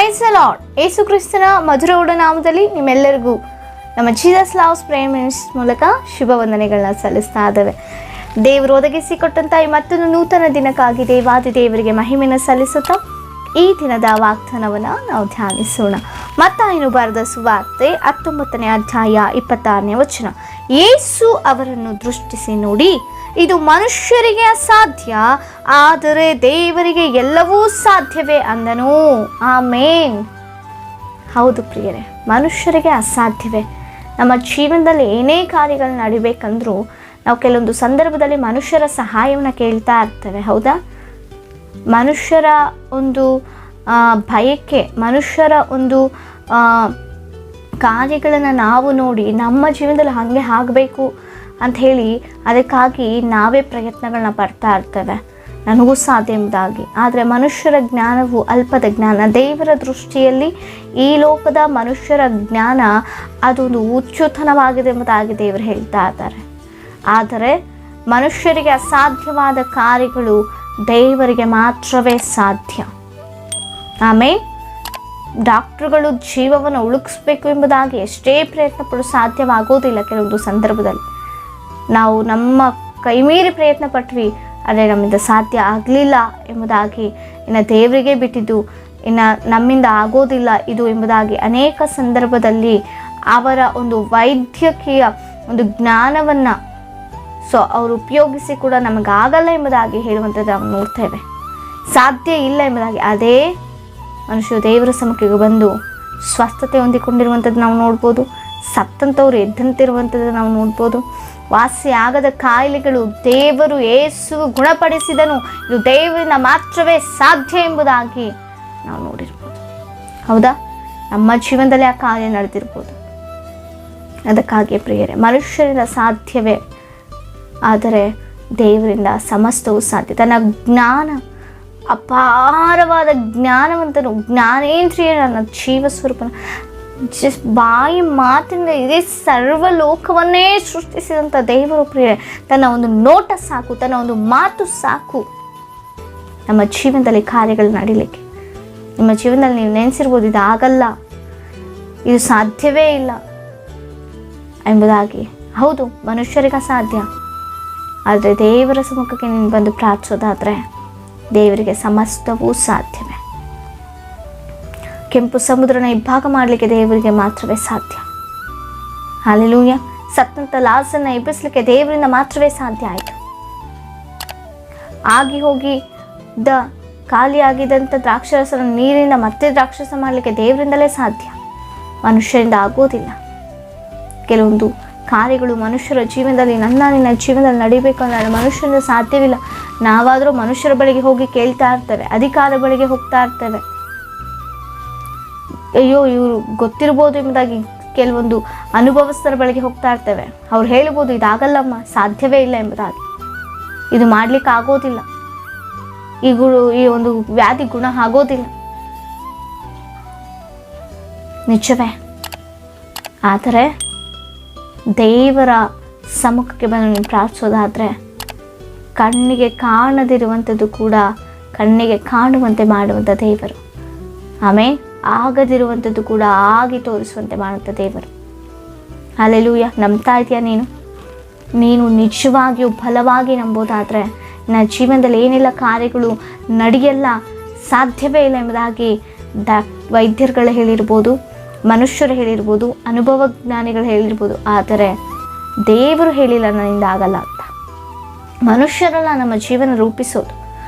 Praise the lord. ಯೇಸು ಕ್ರಿಸ್ತನ ಮಧುರ ನಾಮದಲ್ಲಿ ನಿಮ್ಮೆಲ್ಲರಿಗೂ ನಮ್ಮ ಜೀಸಸ್ ಲವ್ಸ್ ಪ್ರೇಯರ್ ಮಿನಿಸ್ಟ್ರಿ ಮೂಲಕ ಶುಭ ವಂದನೆಗಳನ್ನ ಸಲ್ಲಿಸ್ತಾ ಇದ್ದೇವೆ. ದೇವರು ಒದಗಿಸಿಕೊಟ್ಟಂಥ ಈ ಮತ್ತೊಂದು ನೂತನ ದಿನಕ್ಕಾಗಿ ದೇವಾದಿ ದೇವರಿಗೆ ಮಹಿಮೆಯನ್ನು ಸಲ್ಲಿಸುತ್ತಾ ಈ ದಿನದ ವಾಗ್ದಾನವನ್ನು ನಾವು ಧ್ಯಾನಿಸೋಣ. ಮತ್ತಾಯನು ಬರೆದ ಸುವಾರ್ತೆ 19ನೇ ಅಧ್ಯಾಯ 26ನೇ ವಚನ. ಯೇಸು ಅವರನ್ನು ದೃಷ್ಟಿಸಿ ನೋಡಿ, ಇದು ಮನುಷ್ಯರಿಗೆ ಅಸಾಧ್ಯ, ಆದರೆ ದೇವರಿಗೆ ಎಲ್ಲವೂ ಸಾಧ್ಯವೇ ಅಂದನು. ಆಮೇನ್. ಹೌದು ಪ್ರಿಯರೇ, ಮನುಷ್ಯರಿಗೆ ಅಸಾಧ್ಯವೇ. ನಮ್ಮ ಜೀವನದಲ್ಲಿ ಏನೇ ಕಾರ್ಯಗಳು ನಡಿಬೇಕಂದ್ರೂ ನಾವು ಕೆಲವೊಂದು ಸಂದರ್ಭದಲ್ಲಿ ಮನುಷ್ಯರ ಸಹಾಯವನ್ನು ಕೇಳ್ತಾ ಇರ್ತೇವೆ. ಹೌದಾ? ಮನುಷ್ಯರ ಒಂದು ಭಯಕ್ಕೆ, ಮನುಷ್ಯರ ಒಂದು ಕಾರ್ಯಗಳನ್ನು ನಾವು ನೋಡಿ ನಮ್ಮ ಜೀವನದಲ್ಲಿ ಹಾಗೆ ಆಗಬೇಕು ಅಂಥೇಳಿ ಅದಕ್ಕಾಗಿ ನಾವೇ ಪ್ರಯತ್ನಗಳನ್ನ ಪಡ್ತಾ ಇರ್ತೇವೆ, ನನಗೂ ಸಾಧ್ಯ ಎಂಬುದಾಗಿ. ಆದರೆ ಮನುಷ್ಯರ ಜ್ಞಾನವು ಅಲ್ಪದ ಜ್ಞಾನ. ದೇವರ ದೃಷ್ಟಿಯಲ್ಲಿ ಈ ಲೋಕದ ಮನುಷ್ಯರ ಜ್ಞಾನ ಅದೊಂದು ಹುಚ್ಚುತನವಾಗಿದೆ ಎಂಬುದಾಗಿ ದೇವರು ಹೇಳ್ತಾ ಇದ್ದಾರೆ. ಆದರೆ ಮನುಷ್ಯರಿಗೆ ಅಸಾಧ್ಯವಾದ ಕಾರ್ಯಗಳು ದೇವರಿಗೆ ಮಾತ್ರವೇ ಸಾಧ್ಯ. ಆಮೇಲೆ ಡಾಕ್ಟ್ರುಗಳು ಜೀವವನ್ನು ಉಳಿಸ್ಬೇಕು ಎಂಬುದಾಗಿ ಎಷ್ಟೇ ಪ್ರಯತ್ನ ಪಡಲು ಸಾಧ್ಯವಾಗೋದಿಲ್ಲ. ಕೆಲವೊಂದು ಸಂದರ್ಭದಲ್ಲಿ ನಾವು ನಮ್ಮ ಕೈಮೀರಿ ಪ್ರಯತ್ನ ಪಟ್ವಿ, ಆದರೆ ನಮ್ಮಿಂದ ಸಾಧ್ಯ ಆಗಲಿಲ್ಲ ಎಂಬುದಾಗಿ, ಇನ್ನು ದೇವರಿಗೆ ಬಿಟ್ಟಿದ್ದು, ಇನ್ನು ನಮ್ಮಿಂದ ಆಗೋದಿಲ್ಲ ಇದು ಎಂಬುದಾಗಿ ಅನೇಕ ಸಂದರ್ಭದಲ್ಲಿ ಅವರ ಒಂದು ವೈದ್ಯಕೀಯ ಒಂದು ಜ್ಞಾನವನ್ನು ಅವರು ಉಪಯೋಗಿಸಿ ಕೂಡ ನಮಗಾಗಲ್ಲ ಎಂಬುದಾಗಿ ಹೇಳುವಂಥದ್ದು ನಾವು ನೋಡ್ತೇವೆ. ಸಾಧ್ಯ ಇಲ್ಲ ಎಂಬುದಾಗಿ. ಅದೇ ಮನುಷ್ಯರು ದೇವರ ಸಮ್ಮುಖಕ್ಕೆ ಬಂದು ಸ್ವಸ್ಥತೆ ಹೊಂದಿಕೊಂಡಿರುವಂಥದ್ದು ನಾವು ನೋಡ್ಬೋದು. ಸತ್ತಂಥವ್ರು ಎದ್ದಂತಿರುವಂಥದ್ದು ನಾವು ನೋಡ್ಬೋದು. ವಾಸಿಯಾಗದ ಕಾಯಿಲೆಗಳು ದೇವರು ಯೇಸು ಗುಣಪಡಿಸಿದನು, ಇದು ದೇವರಿಂದ ಮಾತ್ರವೇ ಸಾಧ್ಯ ಎಂಬುದಾಗಿ ನಾವು ನೋಡಿರ್ಬೋದು. ಹೌದಾ? ನಮ್ಮ ಜೀವನದಲ್ಲಿ ಆ ಕಾರ್ಯ ನಡೆದಿರ್ಬೋದು. ಅದಕ್ಕಾಗಿ ಪ್ರಿಯರೇ, ಮನುಷ್ಯರಿಂದ ಸಾಧ್ಯವೇ, ಆದರೆ ದೇವರಿಂದ ಸಮಸ್ತವೂ ಸಾಧ್ಯ. ತನ್ನ ಜ್ಞಾನ, ಅಪಾರವಾದ ಜ್ಞಾನವಂತನು, ಜ್ಞಾನೇಂದ್ರಿಯ, ನನ್ನ ಜೀವಸ್ವರೂಪನ ಬಾಯಿ ಮಾತಿನಿಂದ ಇದೇ ಸರ್ವಲೋಕವನ್ನೇ ಸೃಷ್ಟಿಸಿದಂಥ ದೇವರು ಪ್ರಿಯರೇ, ತನ್ನ ಒಂದು ನೋಟ ಸಾಕು, ತನ್ನ ಒಂದು ಮಾತು ಸಾಕು ನಮ್ಮ ಜೀವನದಲ್ಲಿ ಕಾರ್ಯಗಳು ನಡೀಲಿಕ್ಕೆ. ನಿಮ್ಮ ಜೀವನದಲ್ಲಿ ನೀವು ನೆನೆಸಿರ್ಬೋದು, ಇದು ಆಗಲ್ಲ, ಇದು ಸಾಧ್ಯವೇ ಇಲ್ಲ ಎಂಬುದಾಗಿ. ಹೌದು, ಮನುಷ್ಯರಿಗೆ ಅಸಾಧ್ಯ. ಆದರೆ ದೇವರ ಸಮ್ಮುಖಕ್ಕೆ ನೀನು ಬಂದು ಪ್ರಾರ್ಥಿಸೋದಾದರೆ ದೇವರಿಗೆ ಸಮಸ್ತವೂ ಸಾಧ್ಯವೇ. ಕೆಂಪು ಸಮುದ್ರನ ಇಬ್ಬಾಗ ಮಾಡಲಿಕ್ಕೆ ದೇವರಿಗೆ ಮಾತ್ರವೇ ಸಾಧ್ಯ. ಹಲ್ಲೆಲೂಯ. ಸತ್ತಂತ ಲಾಜರನ್ನು ಎಬ್ಬಿಸಲಿಕ್ಕೆ ದೇವರಿಂದ ಮಾತ್ರವೇ ಸಾಧ್ಯ ಆಯಿತು. ಆಗಿ ಹೋಗಿದ್ದ ಖಾಲಿಯಾಗಿದ್ದಂಥ ದ್ರಾಕ್ಷರಸನ ನೀರಿನಿಂದ ಮತ್ತೆ ದ್ರಾಕ್ಷರಸ ಮಾಡಲಿಕ್ಕೆ ದೇವರಿಂದಲೇ ಸಾಧ್ಯ, ಮನುಷ್ಯರಿಂದ ಆಗೋದಿಲ್ಲ. ಕೆಲವೊಂದು ಕಾರ್ಯಗಳು ಮನುಷ್ಯರ ಜೀವನದಲ್ಲಿ, ನಿನ್ನ ಜೀವನದಲ್ಲಿ ನಡಿಬೇಕು ಅಂದರೆ ಮನುಷ್ಯರಿಂದ ಸಾಧ್ಯವಿಲ್ಲ. ನಾವಾದರೂ ಮನುಷ್ಯರ ಬಳಿಗೆ ಹೋಗಿ ಕೇಳ್ತಾ ಇರ್ತೇವೆ, ಅಧಿಕಾರ ಬಳಿಗೆ ಹೋಗ್ತಾ ಇರ್ತೇವೆ. ಅಯ್ಯೋ ಇವರು ಗೊತ್ತಿರ್ಬೋದು ಎಂಬುದಾಗಿ ಕೆಲವೊಂದು ಅನುಭವಸ್ಥರ ಬಳಿಗೆ ಹೋಗ್ತಾ ಇರ್ತೇವೆ. ಅವ್ರು ಹೇಳ್ಬೋದು, ಇದಾಗಲ್ಲಮ್ಮ, ಸಾಧ್ಯವೇ ಇಲ್ಲ ಎಂಬುದಾಗಿ, ಇದು ಮಾಡ್ಲಿಕ್ಕೆ ಆಗೋದಿಲ್ಲ, ಈ ಒಂದು ವ್ಯಾಧಿ ಗುಣ ಆಗೋದಿಲ್ಲ. ನಿಜವೇ. ಆದರೆ ದೇವರ ಸಮ್ಮುಖಕ್ಕೆ ಬಂದು ನೀವು ಪ್ರಾರ್ಥಿಸೋದಾದರೆ ಕಣ್ಣಿಗೆ ಕಾಣದಿರುವಂಥದ್ದು ಕೂಡ ಕಣ್ಣಿಗೆ ಕಾಣುವಂತೆ ಮಾಡುವಂಥ ದೇವರು. ಆಮೇಲೆ ಆಗದಿರುವಂಥದ್ದು ಕೂಡ ಆಗಿ ತೋರಿಸುವಂತೆ ಮಾಡುವಂಥ ದೇವರು. ಹಲ್ಲೆಲೂಯ. ನಂಬ್ತಾ ಇದೆಯಾ ನೀನು ನಿಜವಾಗಿಯೂ ಬಲವಾಗಿ ನಂಬೋದಾದರೆ ನನ್ನ ಜೀವನದಲ್ಲಿ ಏನೆಲ್ಲ ಕಾರ್ಯಗಳು ನಡೆಯಲ್ಲ, ಸಾಧ್ಯವೇ ಇಲ್ಲ ಎಂಬುದಾಗಿ ವೈದ್ಯರುಗಳು ಹೇಳಿರ್ಬೋದು, ಮನುಷ್ಯರು ಹೇಳಿರ್ಬೋದು, ಅನುಭವ ಜ್ಞಾನಿಗಳು ಹೇಳಿರ್ಬೋದು. ಆದರೆ ದೇವರು ಹೇಳಿಲ್ಲ ನನ್ನಿಂದ ಆಗಲ್ಲ ಅಂತ. ಮನುಷ್ಯರಲ್ಲ ನಮ್ಮ ಜೀವನ ರೂಪಿಸೋದು,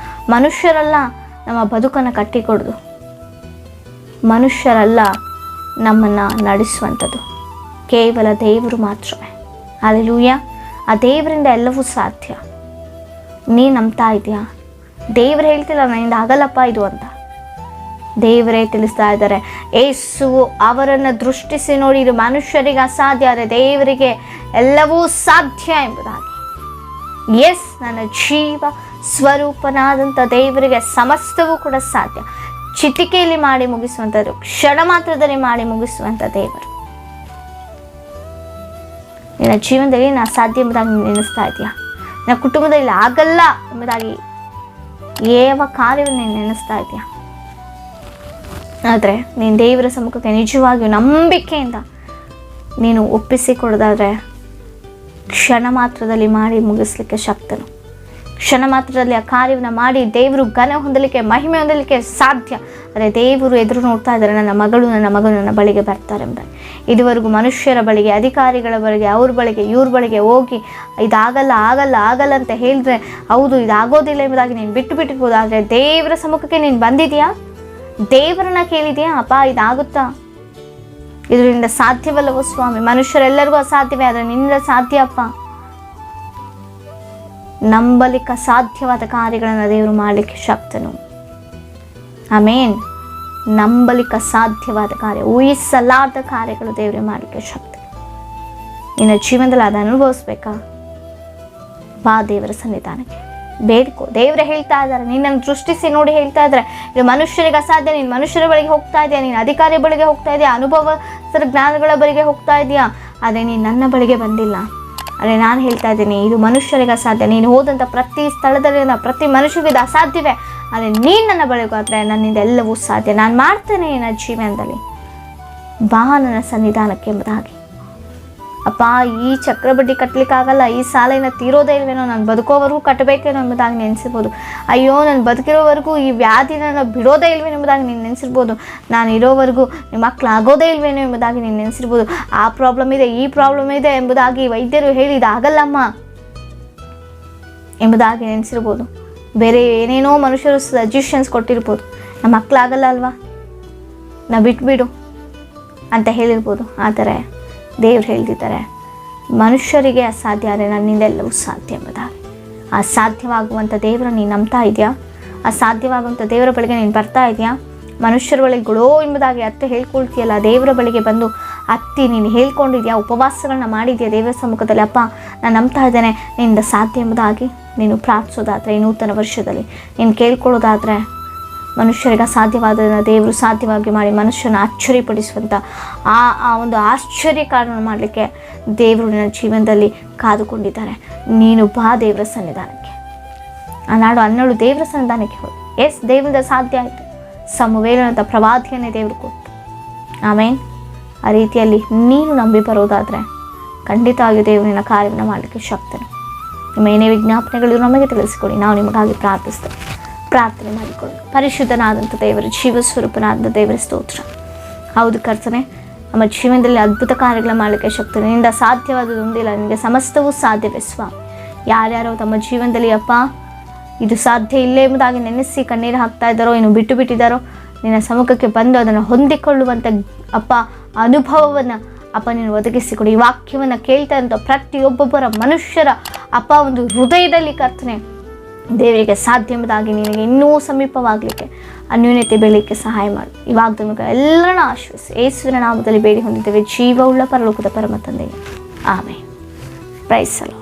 ಮನುಷ್ಯರಲ್ಲ ನಮ್ಮ ಬದುಕನ್ನು ಕಟ್ಟಿಕೊಡೋದು, ಮನುಷ್ಯರಲ್ಲ ನಮ್ಮನ್ನು ನಡೆಸುವಂಥದ್ದು, ಕೇವಲ ದೇವರು ಮಾತ್ರವೇ. ಹಲ್ಲೆಲೂಯ. ಆ ದೇವರಿಂದ ಎಲ್ಲವೂ ಸಾಧ್ಯ. ನೀನು ನಂಬ್ತಾ ಇದೆಯಾ? ದೇವರು ಹೇಳ್ತಿಲ್ಲ ನನ್ನಿಂದ ಆಗಲ್ಲಪ್ಪ ಇದು ಅಂತ. ದೇವರೇ ತಿಳಿಸ್ತಾ ಇದ್ದಾರೆ. ಯೇಸು ಅವರನ್ನು ದೃಷ್ಟಿಸಿ ನೋಡಿ, ಇದು ಮನುಷ್ಯರಿಗೆ ಅಸಾಧ್ಯ, ಆದರೆ ದೇವರಿಗೆ ಎಲ್ಲವೂ ಸಾಧ್ಯ ಎಂಬುದಾಗಿ. ಎಸ್, ನನ್ನ ಜೀವ ಸ್ವರೂಪನಾದಂಥ ದೇವರಿಗೆ ಸಮಸ್ತವೂ ಕೂಡ ಸಾಧ್ಯ. ಚಿಟಿಕೆಯಲ್ಲಿ ಮಾಡಿ ಮುಗಿಸುವಂಥದ್ದು, ಕ್ಷಣ ಮಾತ್ರದಲ್ಲಿ ಮಾಡಿ ಮುಗಿಸುವಂಥ ದೇವರು. ನಿನ್ನ ಜೀವನದಲ್ಲಿ ನಾ ಸಾಧ್ಯ ಎಂಬುದಾಗಿ ನೆನೆಸ್ತಾ ಇದೆಯಾ? ನನ್ನ ಕುಟುಂಬದಲ್ಲಿ ಆಗಲ್ಲ ಎಂಬುದಾಗಿ ಯಾವ ಕಾರ್ಯವನ್ನು ನೆನೆಸ್ತಾ ಇದೆಯಾ? ಆದರೆ ನೀನು ದೇವರ ಸಮ್ಮುಖಕ್ಕೆ ನಿಜವಾಗಿಯೂ ನಂಬಿಕೆಯಿಂದ ನೀನು ಒಪ್ಪಿಸಿಕೊಡೋದಾದರೆ ಕ್ಷಣ ಮಾತ್ರದಲ್ಲಿ ಮಾಡಿ ಮುಗಿಸ್ಲಿಕ್ಕೆ ಶಕ್ತನು. ಕ್ಷಣ ಮಾತ್ರದಲ್ಲಿ ಆ ಕಾರ್ಯವನ್ನು ಮಾಡಿ ದೇವರು ಘನ ಹೊಂದಲಿಕ್ಕೆ, ಮಹಿಮೆ ಹೊಂದಲಿಕ್ಕೆ ಸಾಧ್ಯ. ಆದರೆ ದೇವರು ಎದುರು ನೋಡ್ತಾ ಇದ್ದಾರೆ, ನನ್ನ ಮಗಳು ನನ್ನ ಬಳಿಗೆ ಬರ್ತಾರೆ ಎಂಬುದಾಗಿ. ಇದುವರೆಗೂ ಮನುಷ್ಯರ ಬಳಿಗೆ, ಅಧಿಕಾರಿಗಳ ಬಳಿಗೆ, ಅವ್ರ ಬಳಿಗೆ, ಇವ್ರ ಬಳಿಗೆ ಹೋಗಿ ಇದಾಗಲ್ಲ ಆಗಲ್ಲ ಆಗಲ್ಲ ಅಂತ ಹೇಳಿದ್ರೆ ಹೌದು ಇದಾಗೋದಿಲ್ಲ ಎಂಬುದಾಗಿ ನೀನು ಬಿಟ್ಟಿರ್ಬೋದು. ಆದರೆ ದೇವರ ಸಮ್ಮುಖಕ್ಕೆ ನೀನು ಬಂದಿದೆಯಾ? ದೇವರನ್ನ ಕೇಳಿದೆಯಾ? ಅಪ್ಪ ಇದಾಗುತ್ತಾ? ಇದರಿಂದ ಸಾಧ್ಯವಲ್ಲವೋ ಸ್ವಾಮಿ? ಮನುಷ್ಯರೆಲ್ಲರಿಗೂ ಅಸಾಧ್ಯವೇ, ಆದರೆ ನಿನ್ನಿಂದ ಸಾಧ್ಯ ಅಪ್ಪ. ನಂಬಲಿಕ್ಕೆ ಅಸಾಧ್ಯವಾದ ಕಾರ್ಯಗಳನ್ನು ದೇವರು ಮಾಡಲಿಕ್ಕೆ ಶಕ್ತನು. ಆಮೇನ್. ನಂಬಲಿಕ್ಕೆ ಅಸಾಧ್ಯವಾದ ಕಾರ್ಯ, ಊಹಿಸಲಾದ ಕಾರ್ಯಗಳು ದೇವರೇ ಮಾಡಲಿಕ್ಕೆ ಶಕ್ತಿ. ನಿನ್ನ ಜೀವನದಲ್ಲಿ ಅದನ್ನು ಅನುಭವಿಸ್ಬೇಕಾ? ಬಾ ದೇವರ ಸನ್ನಿಧಾನಕ್ಕೆ, ಬೇಡ್ಕೋ. ದೇವರೇ ಹೇಳ್ತಾ ಇದ್ದಾರೆ, ನಿನ್ನನ್ನು ದೃಷ್ಟಿಸಿ ನೋಡಿ ಹೇಳ್ತಾ ಇದ್ದಾರೆ, ಇದು ಮನುಷ್ಯರಿಗೆ ಅಸಾಧ್ಯ. ನೀನು ಮನುಷ್ಯರ ಬಳಿಗೆ ಹೋಗ್ತಾ ಇದೆಯಾ, ನೀನು ಅಧಿಕಾರಿ ಬಳಿಗೆ ಹೋಗ್ತಾ ಇದೆಯಾ, ಅನುಭವಸ್ಥರ ಜ್ಞಾನಗಳ ಬಳಿಗೆ ಹೋಗ್ತಾ ಇದೆಯಾ, ಆದರೆ ನೀನು ನನ್ನ ಬಳಿಗೆ ಬಂದಿಲ್ಲ. ಆದರೆ ನಾನು ಹೇಳ್ತಾ ಇದ್ದೀನಿ, ಇದು ಮನುಷ್ಯರಿಗೆ ಅಸಾಧ್ಯ. ನೀನು ಹೋದಂಥ ಪ್ರತಿ ಸ್ಥಳದಲ್ಲಿ ಪ್ರತಿ ಮನುಷ್ಯರಿಗೆ ಇದು ಅಸಾಧ್ಯವೇ, ಆದರೆ ನೀನು ನನ್ನ ಬಳಿಗೆ ಹೋದರೆ ನನ್ನಿಂದ ಎಲ್ಲವೂ ಸಾಧ್ಯ. ನಾನು ಮಾಡ್ತೇನೆ ನನ್ನ ಜೀವನದಲ್ಲಿ. ಬಾ ನನ್ನ ಸನ್ನಿಧಾನಕ್ಕೆ ಎಂಬುದಾಗಿ. ಅಪ್ಪ ಈ ಚಕ್ರಬಡ್ಡಿ ಕಟ್ಟಲಿಕ್ಕಾಗಲ್ಲ, ಈ ಸಾಲ ಇನ್ನು ತೀರೋದೇ ಇಲ್ವೇನೋ, ನಾನು ಬದುಕೋವರೆಗೂ ಕಟ್ಟಬೇಕೇನೋ ಎಂಬುದಾಗಿ ನೆನೆಸಿರ್ಬೋದು. ಅಯ್ಯೋ ನಾನು ಬದುಕಿರೋವರೆಗೂ ಈ ವ್ಯಾಧಿನ ಬಿಡೋದೇ ಇಲ್ವೇನೋ ಎಂಬುದಾಗಿ ನೀನು ನೆನೆಸಿರ್ಬೋದು. ನಾನು ಇರೋವರೆಗೂ ನಿಮ್ಮ ಮಕ್ಕಳು ಆಗೋದೇ ಇಲ್ವೇನೋ ಎಂಬುದಾಗಿ ನೀನು ನೆನೆಸಿರ್ಬೋದು. ಆ ಪ್ರಾಬ್ಲಮ್ ಇದೆ, ಈ ಪ್ರಾಬ್ಲಮ್ ಇದೆ ಎಂಬುದಾಗಿ ವೈದ್ಯರು ಹೇಳಿದ ಆಗಲ್ಲಮ್ಮ ಎಂಬುದಾಗಿ ನೆನೆಸಿರ್ಬೋದು. ಬೇರೆ ಏನೇನೋ ಮನುಷ್ಯರು ಸಜೆಷನ್ಸ್ ಕೊಟ್ಟಿರ್ಬೋದು, ನಮ್ಮ ಮಕ್ಕಳಾಗಲ್ಲ ಅಲ್ವಾ, ನಾ ಬಿಟ್ಬಿಡು ಅಂತ ಹೇಳಿರ್ಬೋದು. ಆದರೆ ದೇವ್ರು ಹೇಳ್ತಿದ್ದಾರೆ, ಮನುಷ್ಯರಿಗೆ ಅಸಾಧ್ಯ ಆದರೆ ನನ್ನಿಂದ ಎಲ್ಲವೂ ಸಾಧ್ಯ ಎಂಬುದಾಗಿ. ಆ ಸಾಧ್ಯವಾಗುವಂಥ ದೇವರ ನೀನು ನಂಬ್ತಾ ಇದೆಯಾ? ಆ ಸಾಧ್ಯವಾಗುವಂಥ ದೇವರ ಬಳಿಗೆ ನೀನು ಬರ್ತಾ ಇದೆಯಾ? ಮನುಷ್ಯರ ಬಳಿಗೆ ಗುಳೋ ಎಂಬುದಾಗಿ ಅತ್ತೆ ಹೇಳ್ಕೊಳ್ತೀಯಲ್ಲ, ದೇವರ ಬಳಿಗೆ ಬಂದು ಅತ್ತಿ ನೀನು ಹೇಳ್ಕೊಂಡಿದ್ಯಾ? ಉಪವಾಸಗಳನ್ನ ಮಾಡಿದ್ಯಾ ದೇವರ ಸಮ್ಮುಖದಲ್ಲಿ? ಅಪ್ಪ ನಾನು ನಂಬ್ತಾ ಇದ್ದೇನೆ ನಿನ್ನಿಂದ ಸಾಧ್ಯ ಎಂಬುದಾಗಿ ನೀನು ಪ್ರಾರ್ಥಿಸೋದಾದರೆ, ಈ ನೂತನ ವರ್ಷದಲ್ಲಿ ನೀನು ಕೇಳ್ಕೊಳ್ಳೋದಾದರೆ, ಮನುಷ್ಯರಿಗೆ ಅಸಾಧ್ಯವಾದದನ್ನು ದೇವರು ಸಾಧ್ಯವಾಗಿ ಮಾಡಿ ಮನುಷ್ಯನ ಆಶ್ಚರ್ಯಪಡಿಸುವಂಥ ಆ ಒಂದು ಆಶ್ಚರ್ಯ ಕಾರಣವನ್ನು ಮಾಡಲಿಕ್ಕೆ ದೇವರು ನಿನ್ನ ಜೀವನದಲ್ಲಿ ಕಾದುಕೊಂಡಿದ್ದಾರೆ. ನೀನು ಬಾ ದೇವರ ಸನ್ನಿಧಾನಕ್ಕೆ. ಆ ನಾಡು 12 ದೇವರ ಸನ್ನಿಧಾನಕ್ಕೆ ಹೋಗಿ ದೇವರಿಂದ ಸಾಧ್ಯ ಆಯಿತು. ಸಮುವೇಲನಂಥ ಪ್ರವಾದಿಯನ್ನೇ ದೇವರು ಕೊಟ್ಟು. ಆಮೇನ್. ಆ ರೀತಿಯಲ್ಲಿ ನೀನು ನಂಬಿ ಬರೋದಾದರೆ ಖಂಡಿತವಾಗಿಯೂ ದೇವರಿನ ಕಾರ್ಯವನ್ನು ಮಾಡಲಿಕ್ಕೆ ಶಕ್ತನು. ನಿಮ್ಮ ಏನೇ ವಿಜ್ಞಾಪನೆಗಳು ನಮಗೆ ತಿಳಿಸಿಕೊಡಿ, ನಾವು ನಿಮಗಾಗಿ ಪ್ರಾರ್ಥಿಸ್ತೇವೆ. ಪ್ರಾರ್ಥನೆ ಮಾಡಿಕೊಳ್ಳಿ. ಪರಿಶುದ್ಧನಾದಂಥ ದೇವರ, ಜೀವಸ್ವರೂಪನಾದಂಥ ದೇವರ ಸ್ತೋತ್ರ. ಹೌದು ಕರ್ತನೆ, ನಮ್ಮ ಜೀವನದಲ್ಲಿ ಅದ್ಭುತ ಕಾರ್ಯಗಳ ಮಾಡಲಿಕ್ಕೆ ಶಕ್ತಿ ನಿನ್ನಿಂದ ಸಾಧ್ಯವಾದದ್ದು ಒಂದಿಲ್ಲ, ನಿನಗೆ ಸಮಸ್ತವೂ ಸಾಧ್ಯವೇ ಸ್ವಾಮಿ. ಯಾರ್ಯಾರೋ ತಮ್ಮ ಜೀವನದಲ್ಲಿ ಅಪ್ಪ ಇದು ಸಾಧ್ಯ ಇಲ್ಲೇ ಎಂಬುದಾಗಿ ನೆನೆಸಿ ಕಣ್ಣೀರು ಹಾಕ್ತಾ ಇದ್ದಾರೋ, ಇನ್ನು ಬಿಟ್ಟು ಬಿಟ್ಟಿದ್ದಾರೋ, ನಿನ್ನ ಸಮ್ಮುಖಕ್ಕೆ ಬಂದು ಅದನ್ನು ಹೊಂದಿಕೊಳ್ಳುವಂಥ ಅಪ್ಪ ಅನುಭವವನ್ನು ಅಪ್ಪ ನೀನು ಒದಗಿಸಿಕೊಡಿ. ಈ ವಾಕ್ಯವನ್ನು ಕೇಳ್ತಾ ಇರುವಂಥ ಪ್ರತಿಯೊಬ್ಬೊಬ್ಬರ ಮನುಷ್ಯರ ಅಪ್ಪ ಒಂದು ಹೃದಯದಲ್ಲಿ ಕರ್ತನೆ ದೇವರಿಗೆ ಸಾಧ್ಯ ಎಂಬುದಾಗಿ ನಿನಗೆ ಇನ್ನೂ ಸಮೀಪವಾಗಲಿಕ್ಕೆ ಅನ್ಯೂನ್ಯತೆ ಬೆಳೀಲಿಕ್ಕೆ ಸಹಾಯ ಮಾಡು. ಇವಾಗ ನಮಗೆ ಎಲ್ಲರನ್ನ ಆಶ್ವಸಿಸಿ ಯೇಸುವಿನ ನಾಮದಲ್ಲಿ ಬೇಡಿ ಹೊಂದಿದ್ದೇವೆ, ಜೀವವುಳ್ಳ ಪರಲೋಕದ ಪರಮ ತಂದೆಯೇ. ಆಮೆನ್. Praise the lord.